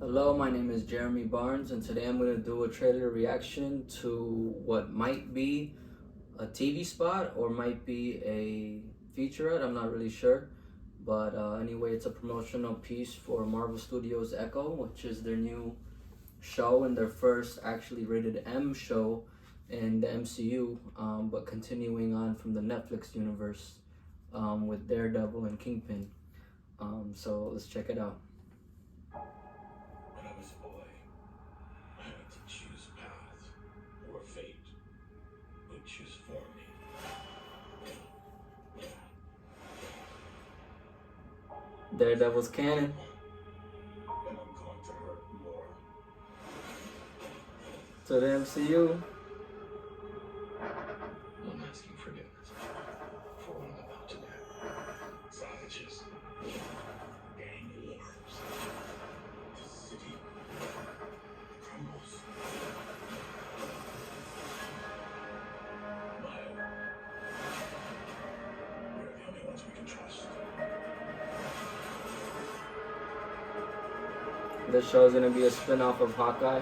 Hello, my name is Jeremy Barnes, and today I'm going to do a trailer reaction to what might be a TV spot or might be a featurette. I'm not really sure, but anyway, it's a promotional piece for Marvel Studios Echo, which is their new show and their first actually rated M show in the MCU, but continuing on from the Netflix universe with Daredevil and Kingpin. So let's check it out. When I was a boy, I had to choose paths, or fate would choose for me. Daredevil's canon. And I'm going to hurt more. To the MCU. I'm asking forgiveness for what I'm about to do. Savages, gang wars, the city crumbles. Maya, we're the only ones we can trust. This show is going to be a spin-off of Hawkeye,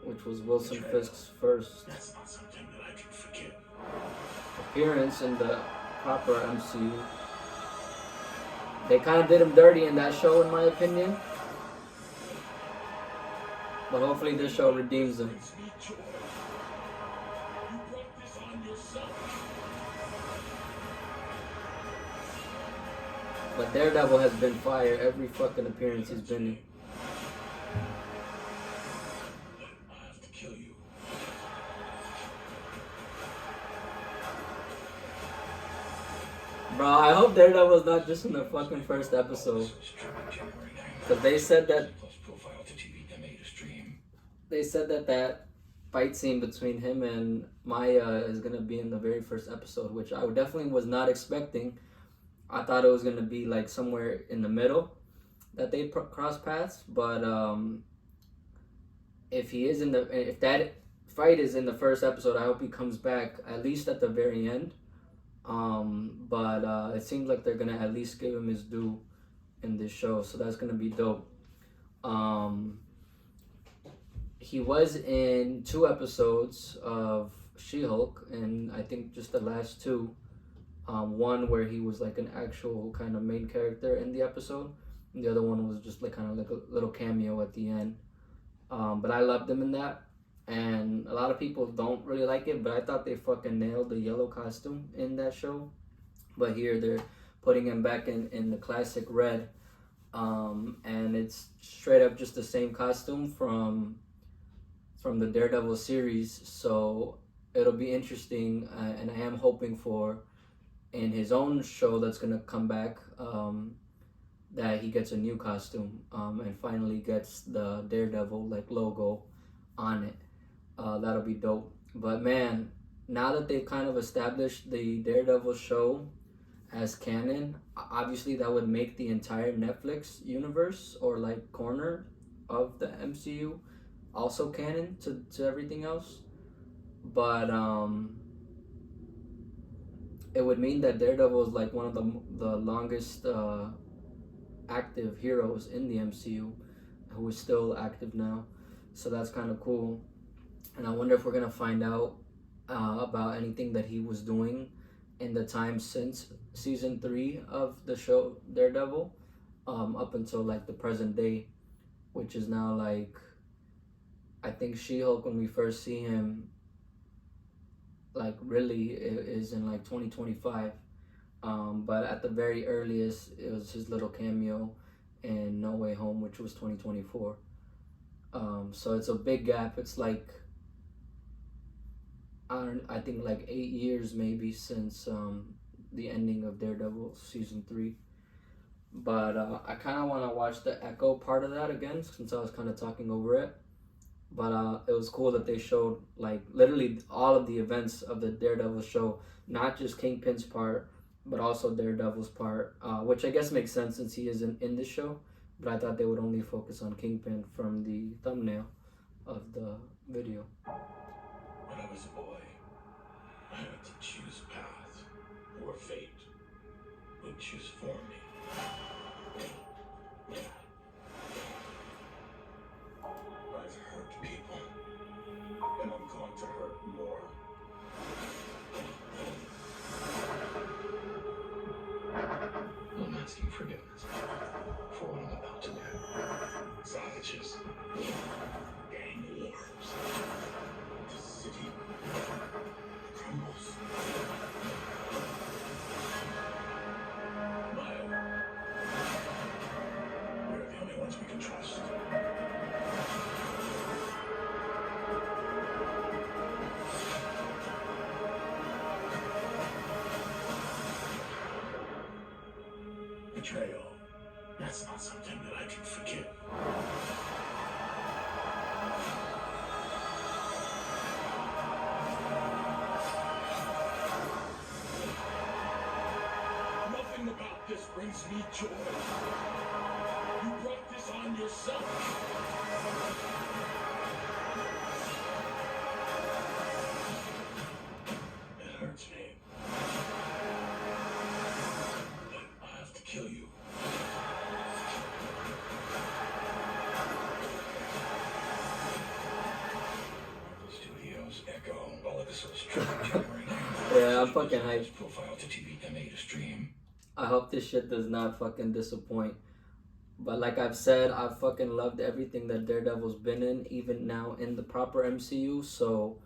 which was Wilson Fisk's first That's not something that I can forget. appearance in the proper MCU. They kind of did him dirty in that show, in my opinion. But hopefully this show redeems him. Brings me joy. You brought this on yourself. But Daredevil has been fire every fucking appearance he's been in. I have to kill you. Bro, I hope Daredevil's not just in the fucking first episode. Because they said that that fight scene between him and Maya is gonna be in the very first episode, which I definitely was not expecting. I thought it was gonna be like somewhere in the middle that they cross paths, but if that fight is in the first episode, I hope he comes back at least at the very end. But it seems like they're gonna at least give him his due in this show, so that's gonna be dope. He was in 2 episodes of She-Hulk, and I think just the last 2. One where he was like an actual kind of main character in the episode, and the other one was just like kind of like a little cameo at the end. But I loved him in that, and a lot of people don't really like it, but I thought they fucking nailed the yellow costume in that show. But here they're putting him back in the classic red, and it's straight up just the same costume from the Daredevil series. So it'll be interesting, and I am hoping for, in his own show that's gonna come back, that he gets a new costume, and finally gets the Daredevil like logo on it. That'll be dope. But man, now that they've kind of established the Daredevil show as canon, obviously that would make the entire Netflix universe or like corner of the MCU also canon to everything else. But it would mean that Daredevil is like one of the longest active heroes in the MCU, who is still active now. So that's kind of cool. And I wonder if we're gonna find out about anything that he was doing in the time since season 3 of the show Daredevil, up until like the present day, which is now like, I think She-Hulk, when we first see him, like really is in like 2025, but at the very earliest it was his little cameo in No Way Home, which was 2024. So it's a big gap. It's like I think like 8 years maybe since the ending of Daredevil season 3. But I kind of want to watch the Echo part of that again, since I was kind of talking over it. But it was cool that they showed like literally all of the events of the Daredevil show, not just Kingpin's part, but also Daredevil's part, which I guess makes sense since he isn't in the show. But I thought they would only focus on Kingpin from the thumbnail of the video. When I was a boy, I had to choose paths, or fate would choose for me. asking forgiveness for what I'm about to do. Savages. Gang wars. The city crumbles. Maya. We're the only ones we can trust. Betrayal. That's not something that I can forgive. Nothing about this brings me joy. You brought this on yourself. It hurts me. But I have to kill you. Studios Echo. All episodes January 9th. Yeah, I'm fucking hyped. Profile to TV MA to stream. I hope this shit does not fucking disappoint. But like I've said, I fucking loved everything that Daredevil's been in, even now in the proper MCU. So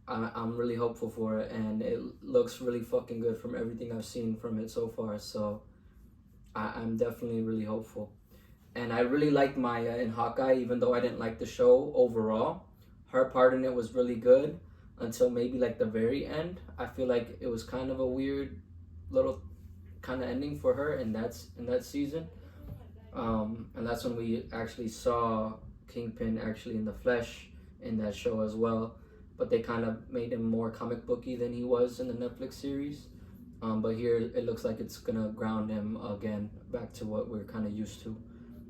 I'm really hopeful for it, and it looks really fucking good from everything I've seen from it so far. So I'm definitely really hopeful. And I really liked Maya in Hawkeye, even though I didn't like the show overall. Her part in it was really good until maybe like the very end. I feel like it was kind of a weird little kind of ending for her in that season. And that's when we actually saw Kingpin actually in the flesh in that show as well. But they kind of made him more comic booky than he was in the Netflix series. But here it looks like it's gonna ground him again back to what we're kind of used to.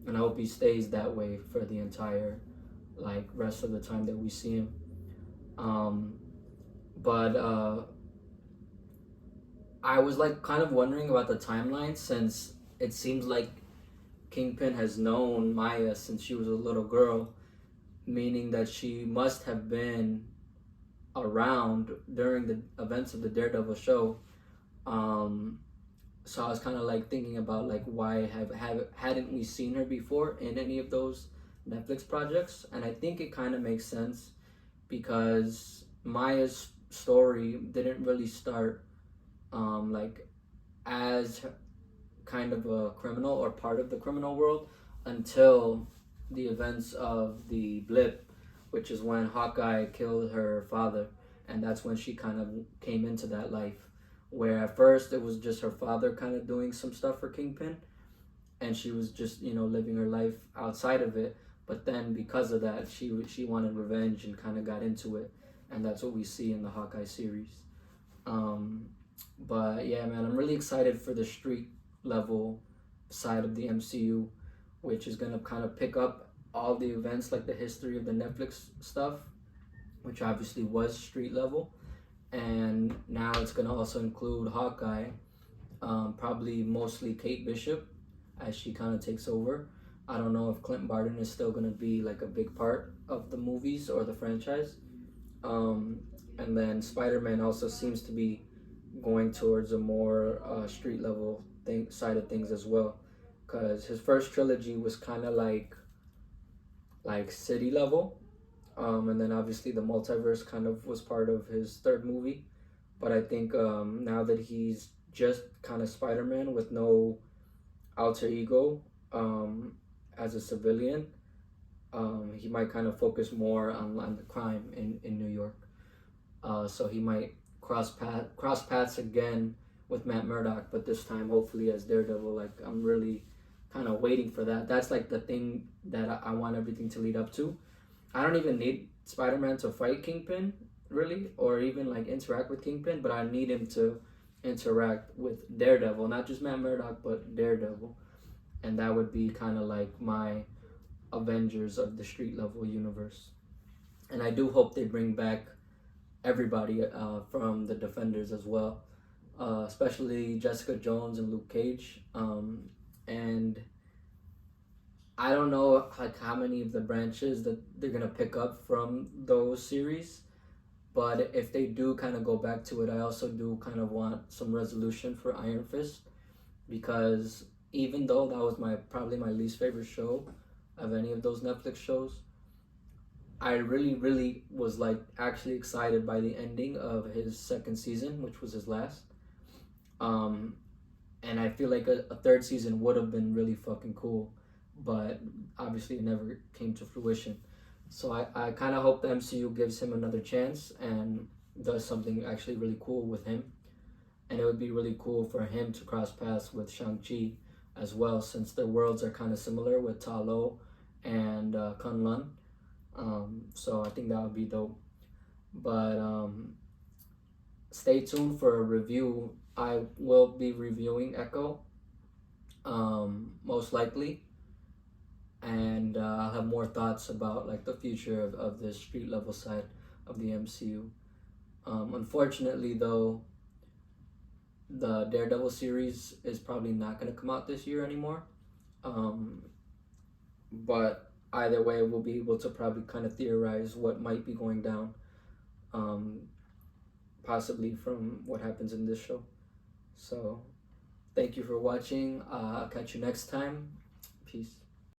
And I hope he stays that way for the entire like rest of the time that we see him. But I was like kind of wondering about the timeline, since it seems like Kingpin has known Maya since she was a little girl, meaning that she must have been around during the events of the Daredevil show. So I was kind of like thinking about like why hadn't we seen her before in any of those Netflix projects? And I think it kind of makes sense because Maya's story didn't really start like as kind of a criminal or part of the criminal world until the events of the blip, which is when Hawkeye killed her father, and that's when she kind of came into that life, where at first it was just her father kind of doing some stuff for Kingpin, and she was just, you know, living her life outside of it. But then because of that, she wanted revenge and kind of got into it, and that's what we see in the Hawkeye series. But yeah, man, I'm really excited for the street level side of the MCU, which is gonna kind of pick up all the events like the history of the Netflix stuff, which obviously was street level, and now it's gonna also include Hawkeye, probably mostly Kate Bishop as she kind of takes over. I don't know if Clint Barton is still gonna be like a big part of the movies or the franchise. And then Spider-Man also seems to be going towards a more street level side of things as well, because his first trilogy was kind of like city level, and then obviously the multiverse kind of was part of his third movie. But I think now that he's just kind of Spider-Man with no alter ego as a civilian, he might kind of focus more on the crime in New York. So he might cross paths again with Matt Murdock, but this time hopefully as Daredevil. Like, I'm really kind of waiting for that. That's like the thing that I want everything to lead up to. I don't even need Spider-Man to fight Kingpin really, or even like interact with Kingpin, but I need him to interact with Daredevil, not just Matt Murdock, but Daredevil. And that would be kind of like my Avengers of the street level universe. And I do hope they bring back everybody from the Defenders as well, especially Jessica Jones and Luke Cage. And I don't know like how many of the branches that they're gonna pick up from those series, but if they do kind of go back to it, I also do kind of want some resolution for Iron Fist, because even though that was probably my least favorite show of any of those Netflix shows, I really was like actually excited by the ending of his second season, which was his last. Um, and I feel like a third season would have been really fucking cool, but obviously it never came to fruition. So I kind of hope the MCU gives him another chance and does something actually really cool with him. And it would be really cool for him to cross paths with Shang-Chi as well, since their worlds are kind of similar with Ta Lo and Kunlun. So I think that would be dope. But stay tuned for a review. I will be reviewing Echo, most likely, and I'll have more thoughts about like the future of the street level side of the MCU. Unfortunately, though, the Daredevil series is probably not going to come out this year anymore. But either way, we'll be able to probably kind of theorize what might be going down, um, possibly from what happens in this show. So, thank you for watching. I'll catch you next time. Peace.